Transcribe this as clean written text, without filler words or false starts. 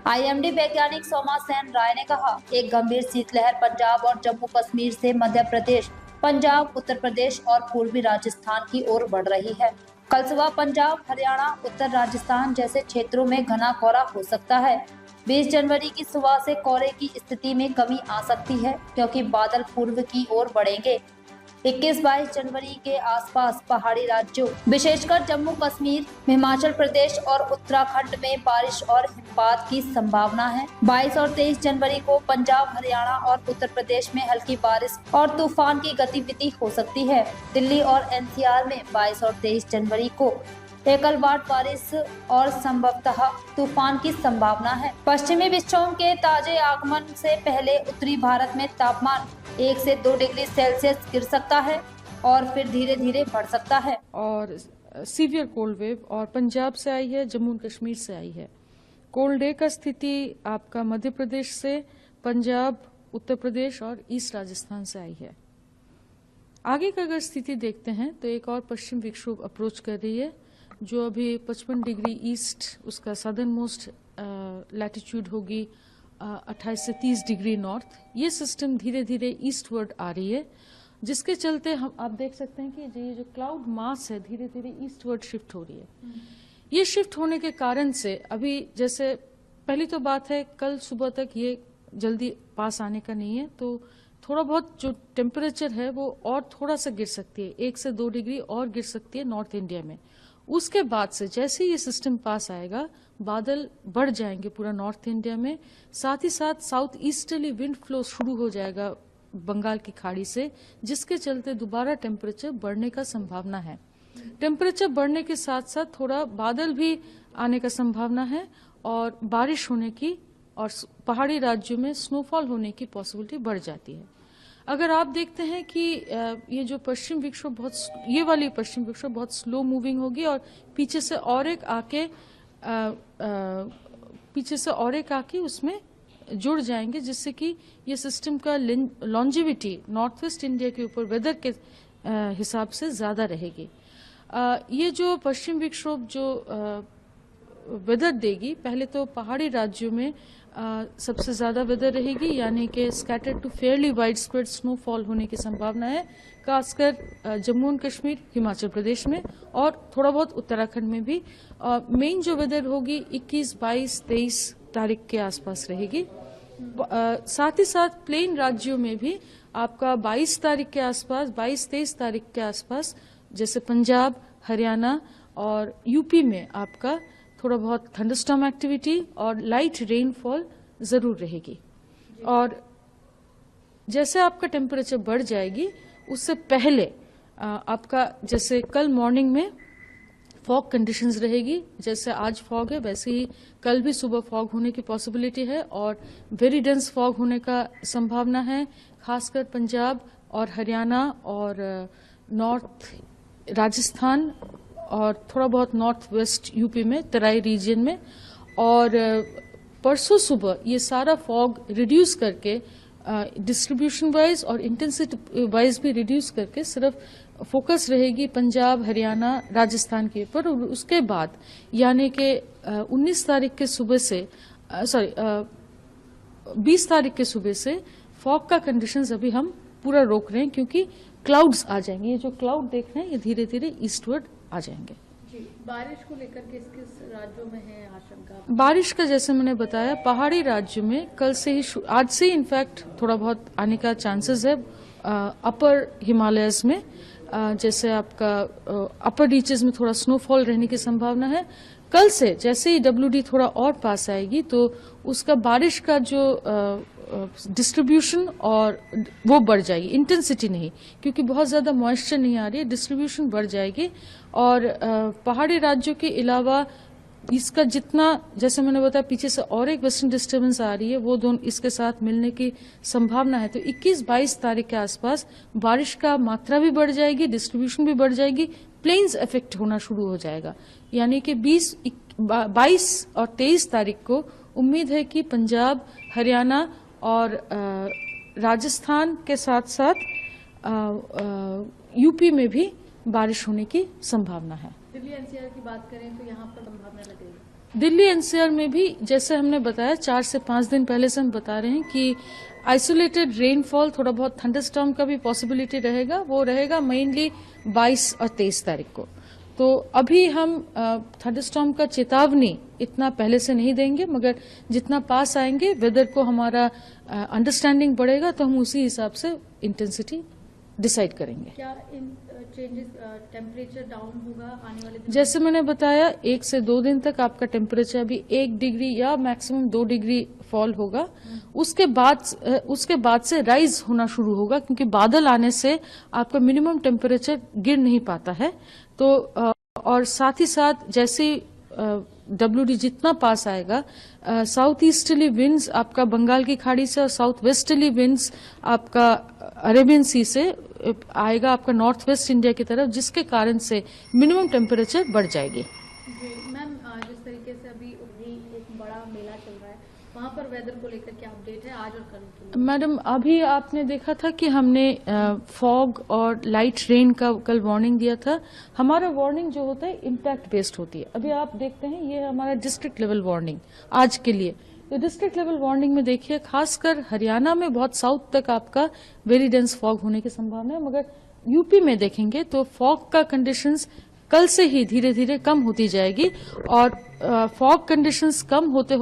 IMD वैज्ञानिक सोमा सेन राय ने कहा, एक गंभीर शीतलहर पंजाब और जम्मू कश्मीर से मध्य प्रदेश, पंजाब, उत्तर प्रदेश और पूर्वी राजस्थान की ओर बढ़ रही है। कल सुबह पंजाब, हरियाणा, उत्तर राजस्थान जैसे क्षेत्रों में घना कोहरा हो सकता है। 20 जनवरी की सुबह से कोहरे की स्थिति में कमी आ सकती है, क्योंकि बादल पूर्व की ओर बढ़ेंगे। 21-22 जनवरी के आसपास पहाड़ी राज्यों, विशेषकर जम्मू कश्मीर, हिमाचल प्रदेश और उत्तराखंड में बारिश और हिमपात की संभावना है। 22 और 23 जनवरी को पंजाब, हरियाणा और उत्तर प्रदेश में हल्की बारिश और तूफान की गतिविधि हो सकती है। दिल्ली और एनसीआर में 22 और 23 जनवरी को एकलवार बारिश और संभवतः तूफान की संभावना है। पश्चिमी विक्षोभ के ताजे आगमन से पहले उत्तरी भारत में तापमान 1 से 2 डिग्री सेल्सियस गिर सकता है और फिर धीरे धीरे बढ़ सकता है। और सीवियर कोल्ड वेव और पंजाब से आई है, जम्मू कश्मीर से आई है। कोल्ड डे का स्थिति आपका मध्य प्रदेश से, पंजाब, उत्तर प्रदेश और ईस्ट राजस्थान से आई है। आगे का अगर स्थिति देखते हैं तो एक और पश्चिम विक्षोभ अप्रोच कर रही है, जो अभी 55 डिग्री ईस्ट उसका सदर्न मोस्ट लैटिट्यूड होगी, 28 से 30 डिग्री नॉर्थ। ये सिस्टम धीरे धीरे ईस्टवर्ड आ रही है, जिसके चलते हम आप देख सकते हैं कि ये जो क्लाउड मास है धीरे धीरे ईस्टवर्ड शिफ्ट हो रही है। ये शिफ्ट होने के कारण से अभी जैसे पहली तो बात है, कल सुबह तक ये जल्दी पास आने का नहीं है, तो थोड़ा बहुत जो टेम्परेचर है वो और थोड़ा सा गिर सकती है, 1 से 2 डिग्री और गिर सकती है नॉर्थ इंडिया में। उसके बाद से जैसे ही ये सिस्टम पास आएगा, बादल बढ़ जाएंगे पूरा नॉर्थ इंडिया में। साथ ही साथ साउथ ईस्टर्ली विंड फ्लो शुरू हो जाएगा बंगाल की खाड़ी से, जिसके चलते दोबारा टेम्परेचर बढ़ने का संभावना है। टेम्परेचर बढ़ने के साथ साथ थोड़ा बादल भी आने का संभावना है और बारिश होने की और पहाड़ी राज्यों में स्नोफॉल होने की पॉसिबिलिटी बढ़ जाती है। अगर आप देखते हैं कि ये जो पश्चिम विक्षोभ ये वाली पश्चिम विक्षोभ बहुत स्लो मूविंग होगी और पीछे से और एक आके उसमें जुड़ जाएंगे, जिससे कि ये सिस्टम का लॉन्जिविटी नॉर्थ वेस्ट इंडिया के ऊपर वेदर के हिसाब से ज्यादा रहेगी। ये जो पश्चिम विक्षोभ जो वेदर देगी, पहले तो पहाड़ी राज्यों में सबसे ज्यादा वेदर रहेगी, यानी कि scattered to fairly widespread snowfall होने की संभावना है, खासकर जम्मू एंड कश्मीर, हिमाचल प्रदेश में और थोड़ा बहुत उत्तराखंड में भी। मेन जो वेदर होगी 21, 22, 23 तारीख के आसपास रहेगी। साथ ही साथ प्लेन राज्यों में भी आपका 22 तारीख के आसपास, 22-23 तारीख के आसपास, जैसे पंजाब, हरियाणा और यूपी में आपका थोड़ा बहुत थंडरस्टॉर्म एक्टिविटी और लाइट रेनफॉल जरूर रहेगी। और जैसे आपका टेम्परेचर बढ़ जाएगी, उससे पहले आपका जैसे कल मॉर्निंग में फॉग कंडीशंस रहेगी, जैसे आज फॉग है वैसे ही कल भी सुबह फॉग होने की पॉसिबिलिटी है और वेरी डेंस फॉग होने का संभावना है, खासकर पंजाब और हरियाणा और नॉर्थ राजस्थान और थोड़ा बहुत नॉर्थ वेस्ट यूपी में, तराई रीजन में। और परसों सुबह ये सारा फॉग रिड्यूस करके डिस्ट्रीब्यूशन वाइज और इंटेंसिटी वाइज भी रिड्यूस करके सिर्फ फोकस रहेगी पंजाब, हरियाणा, राजस्थान के ऊपर। और उसके बाद यानी कि 19 तारीख के सुबह से 20 तारीख के सुबह से फॉग का कंडीशंस अभी हम पूरा रोक रहे हैं, क्योंकि क्लाउड्स आ जाएंगे। ये जो क्लाउड देख रहे हैं ये धीरे धीरे ईस्टवर्ड आ जाएंगे। बारिश को लेकर किस किस राज्यों में है आशंका? बारिश का जैसे मैंने बताया, पहाड़ी राज्यों में कल से ही, आज से ही इनफैक्ट थोड़ा बहुत आने का चांसेस है। अपर हिमालयस में जैसे आपका अपर रीचेस में थोड़ा स्नोफॉल रहने की संभावना है। कल से जैसे ही WD थोड़ा और पास आएगी तो उसका बारिश का जो डिस्ट्रीब्यूशन और वो बढ़ जाएगी, इंटेंसिटी नहीं, क्योंकि बहुत ज्यादा मॉइस्चर नहीं आ रही है, डिस्ट्रीब्यूशन बढ़ जाएगी। और पहाड़ी राज्यों के अलावा इसका जितना, जैसे मैंने बताया, पीछे से और एक वेस्टर्न डिस्टर्बेंस आ रही है, वो दोनों इसके साथ मिलने की संभावना है। तो 21-22 तारीख के आसपास बारिश का मात्रा भी बढ़ जाएगी, डिस्ट्रीब्यूशन भी बढ़ जाएगी, प्लेन्स इफेक्ट होना शुरू हो जाएगा। यानी कि 22 और 23 तारीख को उम्मीद है कि पंजाब, हरियाणा और राजस्थान के साथ साथ यूपी में भी बारिश होने की संभावना है। दिल्ली NCR की बात करें तो यहाँ पर संभावना लगेगी? दिल्ली एनसीआर में भी जैसे हमने बताया 4 से 5 दिन पहले से हम बता रहे हैं कि आइसोलेटेड रेनफॉल, थोड़ा बहुत थंडरस्टॉर्म का भी पॉसिबिलिटी रहेगा। वो रहेगा मेनली 22 और 23 तारीख को। तो अभी हम थंडरस्टॉर्म का चेतावनी इतना पहले से नहीं देंगे, मगर जितना पास आएंगे वेदर को हमारा अंडरस्टैंडिंग बढ़ेगा तो हम उसी हिसाब से इंटेंसिटी डिसाइड करेंगे। क्या इन चेंजेस टेम्परेचर डाउन होगा आने वाले दिन? जैसे मैंने बताया 1 से 2 दिन तक आपका टेम्परेचर अभी 1 डिग्री या मैक्सिमम 2 डिग्री फॉल होगा। उसके बाद से राइज होना शुरू होगा, क्योंकि बादल आने से आपका मिनिमम टेम्परेचर गिर नहीं पाता है। तो और साथ ही साथ जैसे WD जितना पास आएगा, साउथ ईस्टर्ली विंड्स आपका बंगाल की खाड़ी से और साउथ वेस्टर्ली विंड्स आपका अरेबियन सी से आएगा आपका नॉर्थ वेस्ट इंडिया की तरफ, जिसके कारण से मिनिमम टेम्परेचर बढ़ जाएगी। जी मैम, जिस तरीके से अभी उरी एक बड़ा मेला चल रहा है, वहाँ पर वेदर को लेकर क्या अपडेट है आज और कल के लिए? मैडम, अभी आपने देखा था कि हमने फॉग और लाइट रेन का कल वार्निंग दिया था। हमारा वार्निंग जो होता है इम्पैक्ट बेस्ड होती है। अभी आप देखते हैं ये हमारा डिस्ट्रिक्ट लेवल वार्निंग आज के लिए। तो डिस्ट्रिक्ट लेवल वार्निंग में देखिए खासकर हरियाणा में बहुत साउथ तक आपका वेरी डेंस फॉग होने की संभावना है, मगर यूपी में देखेंगे तो फॉग का कंडीशंस कल से ही धीरे धीरे कम होती जाएगी और फॉग कंडीशंस कम होते